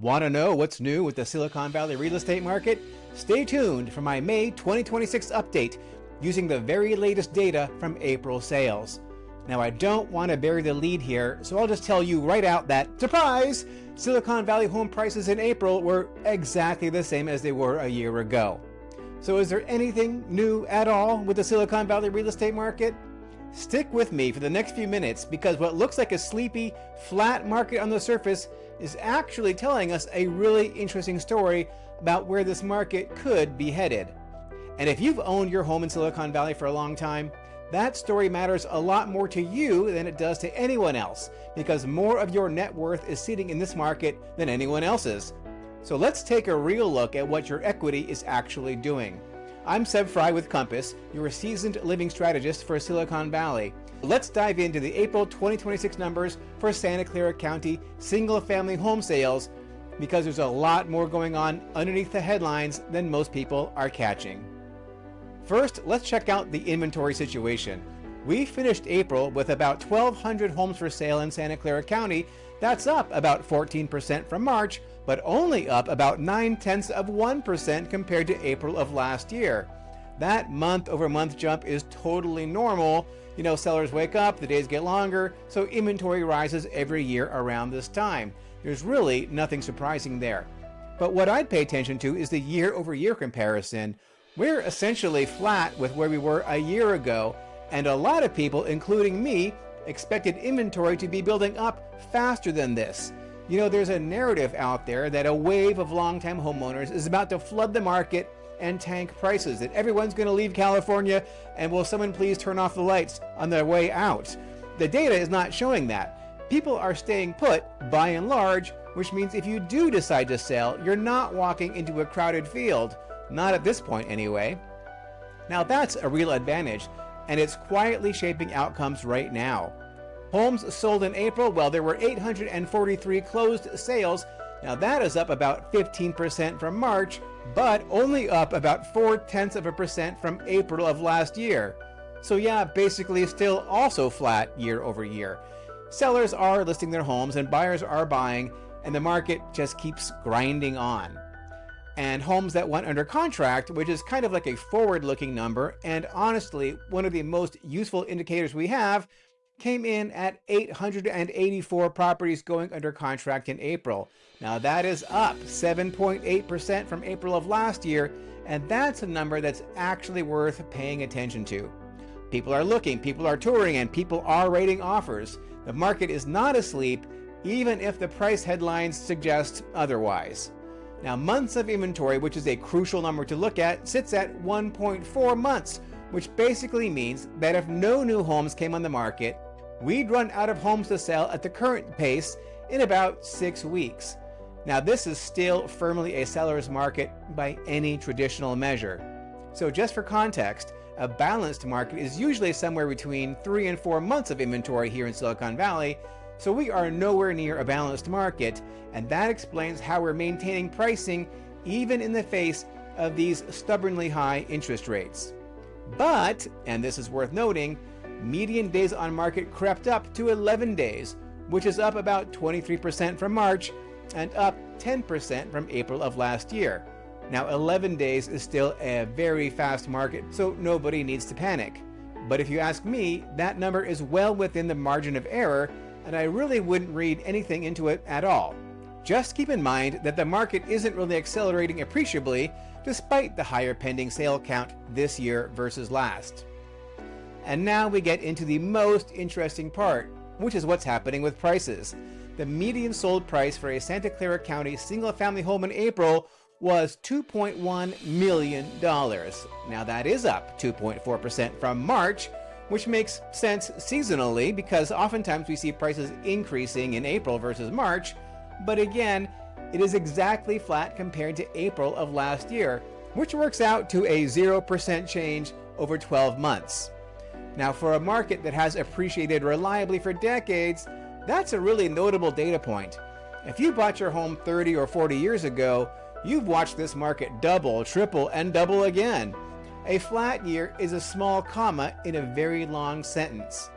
Want to know what's new with the Silicon Valley real estate market? Stay tuned for my May 2026 update using the very latest data from April sales. Now, I don't want to bury the lead here, so I'll just tell you right out that, surprise, Silicon Valley home prices in April were exactly the same as they were a year ago. So is there anything new at all with the Silicon Valley real estate market? Stick with me for the next few minutes, because what looks like a sleepy, flat market on the surface is actually telling us a really interesting story about where this market could be headed. And if you've owned your home in Silicon Valley for a long time, that story matters a lot more to you than it does to anyone else, because more of your net worth is sitting in this market than anyone else's. So let's take a real look at what your equity is actually doing. I'm Frey with Compass, your seasoned living strategist for Silicon Valley. Let's dive into the April 2026 numbers for Santa Clara County single-family home sales, because there's a lot more going on underneath the headlines than most people are catching. First, let's check out the inventory situation. We finished April with about 1,200 homes for sale in Santa Clara County. That's up about 14% from March, but only up about 0.9% compared to April of last year. That month-over-month jump is totally normal. You know, sellers wake up, the days get longer, so inventory rises every year around this time. There's really nothing surprising there. But what I'd pay attention to is the year-over-year comparison. We're essentially flat with where we were a year ago, and a lot of people, including me, expected inventory to be building up faster than this. You know, there's a narrative out there that a wave of longtime homeowners is about to flood the market and tank prices, that everyone's going to leave California, and will someone please turn off the lights on their way out? The data is not showing that. People are staying put by and large, which means if you do decide to sell, you're not walking into a crowded field. Not at this point anyway. Now that's a real advantage, and it's quietly shaping outcomes right now. Homes sold in April, well, there were 843 closed sales. Now that is up about 15% from March, but only up about 0.4% from April of last year. So yeah, basically still also flat year over year. Sellers are listing their homes and buyers are buying, and the market just keeps grinding on. And homes that went under contract, which is kind of like a forward-looking number, and honestly, one of the most useful indicators we have, came in at 884 properties going under contract in April. Now that is up 7.8% from April of last year, and that's a number that's actually worth paying attention to. People are looking, people are touring, and people are rating offers. The market is not asleep, even if the price headlines suggest otherwise. Now, months of inventory, which is a crucial number to look at, sits at 1.4 months, which basically means that if no new homes came on the market, we'd run out of homes to sell at the current pace in about 6 weeks. Now, this is still firmly a seller's market by any traditional measure. So just for context, a balanced market is usually somewhere between 3 and 4 months of inventory here in Silicon Valley, so we are nowhere near a balanced market, and that explains how we're maintaining pricing even in the face of these stubbornly high interest rates. But, and this is worth noting, median days on market crept up to 11 days, which is up about 23% from March and up 10% from April of last year. Now 11 days is still a very fast market, so nobody needs to panic. But if you ask me, that number is well within the margin of error, and I really wouldn't read anything into it at all. Just keep in mind that the market isn't really accelerating appreciably despite the higher pending sale count this year versus last. And now we get into the most interesting part, which is what's happening with prices. The median sold price for a Santa Clara County single-family home in April was $2.1 million. Now that is up 2.4% from March, which makes sense seasonally because oftentimes we see prices increasing in April versus March, but again, it is exactly flat compared to April of last year, which works out to a 0% change over 12 months. Now, for a market that has appreciated reliably for decades, that's a really notable data point. If you bought your home 30 or 40 years ago, you've watched this market double, triple, and double again. A flat year is a small comma in a very long sentence.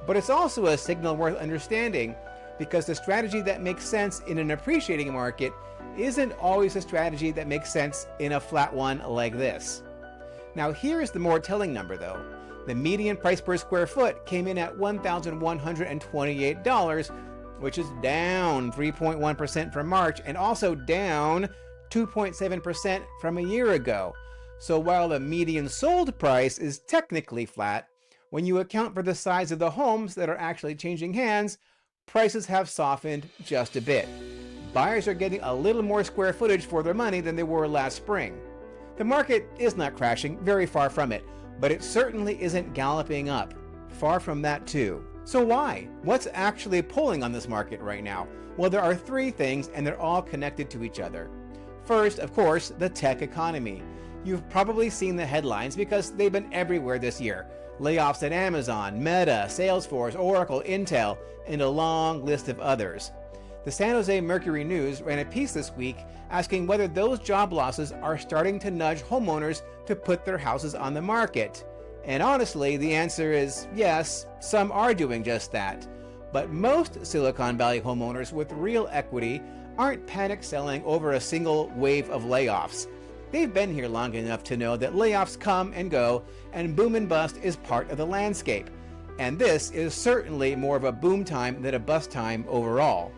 But it's also a signal worth understanding, because the strategy that makes sense in an appreciating market isn't always a strategy that makes sense in a flat one like this. Now here's the more telling number though. The median price per square foot came in at $1,128, which is down 3.1% from March and also down 2.7% from a year ago. So while the median sold price is technically flat, when you account for the size of the homes that are actually changing hands, prices have softened just a bit. Buyers are getting a little more square footage for their money than they were last spring. The market is not crashing, very far from it, but it certainly isn't galloping up. Far from that too. So why? What's actually pulling on this market right now? Well, there are three things and they're all connected to each other. First, of course, the tech economy. You've probably seen the headlines because they've been everywhere this year. Layoffs at Amazon, Meta, Salesforce, Oracle, Intel, and a long list of others. The San Jose Mercury News ran a piece this week asking whether those job losses are starting to nudge homeowners to put their houses on the market. And honestly, the answer is yes, some are doing just that. But most Silicon Valley homeowners with real equity aren't panic selling over a single wave of layoffs. They've been here long enough to know that layoffs come and go, and boom and bust is part of the landscape. And this is certainly more of a boom time than a bust time overall.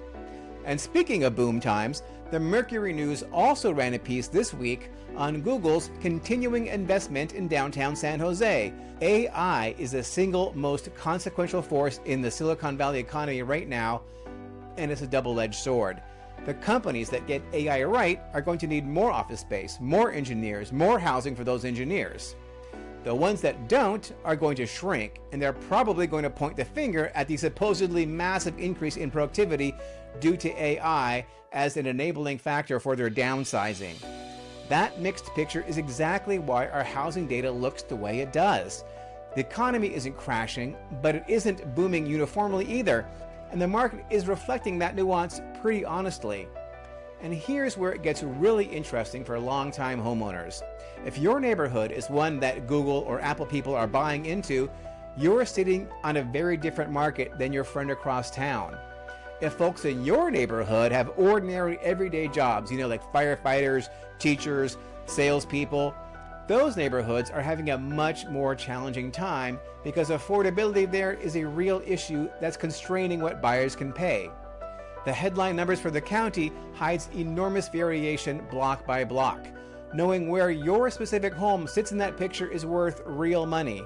And speaking of boom times, the Mercury News also ran a piece this week on Google's continuing investment in downtown San Jose. AI is the single most consequential force in the Silicon Valley economy right now, and it's a double-edged sword. The companies that get AI right are going to need more office space, more engineers, more housing for those engineers. The ones that don't are going to shrink, and they're probably going to point the finger at the supposedly massive increase in productivity due to AI as an enabling factor for their downsizing. That mixed picture is exactly why our housing data looks the way it does. The economy isn't crashing, but it isn't booming uniformly either, and the market is reflecting that nuance pretty honestly. And here's where it gets really interesting for longtime homeowners. If your neighborhood is one that Google or Apple people are buying into, you're sitting on a very different market than your friend across town. If folks in your neighborhood have ordinary everyday jobs, like firefighters, teachers, salespeople, those neighborhoods are having a much more challenging time because affordability there is a real issue that's constraining what buyers can pay. The headline numbers for the county hides enormous variation block by block. Knowing where your specific home sits in that picture is worth real money.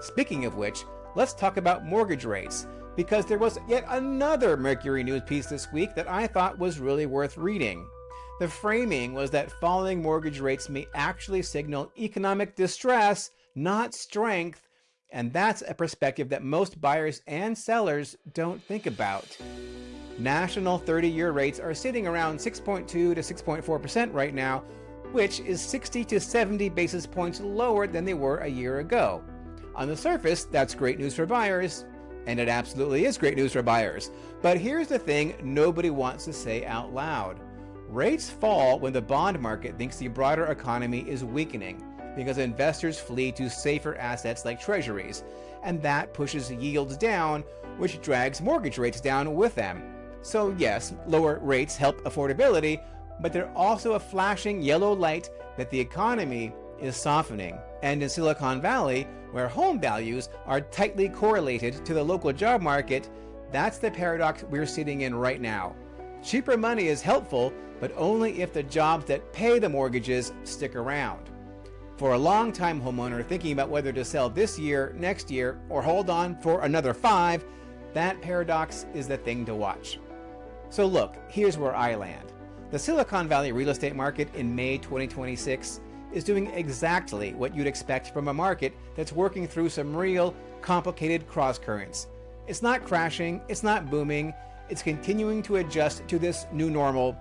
Speaking of which, let's talk about mortgage rates, because there was yet another Mercury News piece this week that I thought was really worth reading. The framing was that falling mortgage rates may actually signal economic distress, not strength, and that's a perspective that most buyers and sellers don't think about. National 30-year rates are sitting around 6.2 to 6.4% right now, which is 60 to 70 basis points lower than they were a year ago. On the surface, that's great news for buyers, and it absolutely is great news for buyers. But here's the thing nobody wants to say out loud. Rates fall when the bond market thinks the broader economy is weakening because investors flee to safer assets like treasuries, and that pushes yields down, which drags mortgage rates down with them. So yes, lower rates help affordability, but they're also a flashing yellow light that the economy is softening. And in Silicon Valley, where home values are tightly correlated to the local job market, that's the paradox we're sitting in right now. Cheaper money is helpful, but only if the jobs that pay the mortgages stick around. For a long-time homeowner thinking about whether to sell this year, next year, or hold on for another 5, that paradox is the thing to watch. So look, here's where I land. The Silicon Valley real estate market in May 2026 is doing exactly what you'd expect from a market that's working through some real, complicated cross-currents. It's not crashing, it's not booming, it's continuing to adjust to this new normal.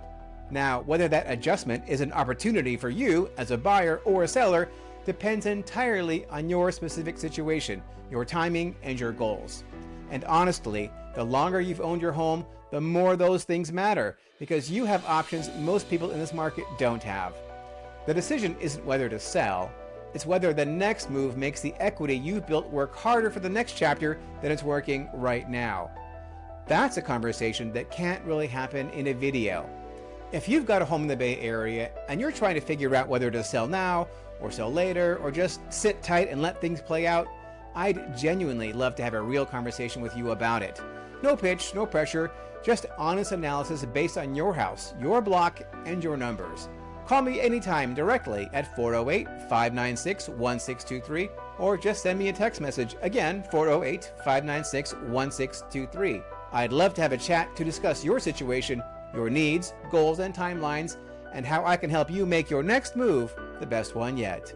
Now, whether that adjustment is an opportunity for you as a buyer or a seller depends entirely on your specific situation, your timing, and your goals. And honestly, the longer you've owned your home, the more those things matter, because you have options most people in this market don't have. The decision isn't whether to sell, it's whether the next move makes the equity you've built work harder for the next chapter than it's working right now. That's a conversation that can't really happen in a video. If you've got a home in the Bay Area and you're trying to figure out whether to sell now or sell later or just sit tight and let things play out, I'd genuinely love to have a real conversation with you about it. No pitch, no pressure, just honest analysis based on your house, your block, and your numbers. Call me anytime directly at 408-596-1623 or just send me a text message, again, 408-596-1623. I'd love to have a chat to discuss your situation, your needs, goals, and timelines, and how I can help you make your next move the best one yet.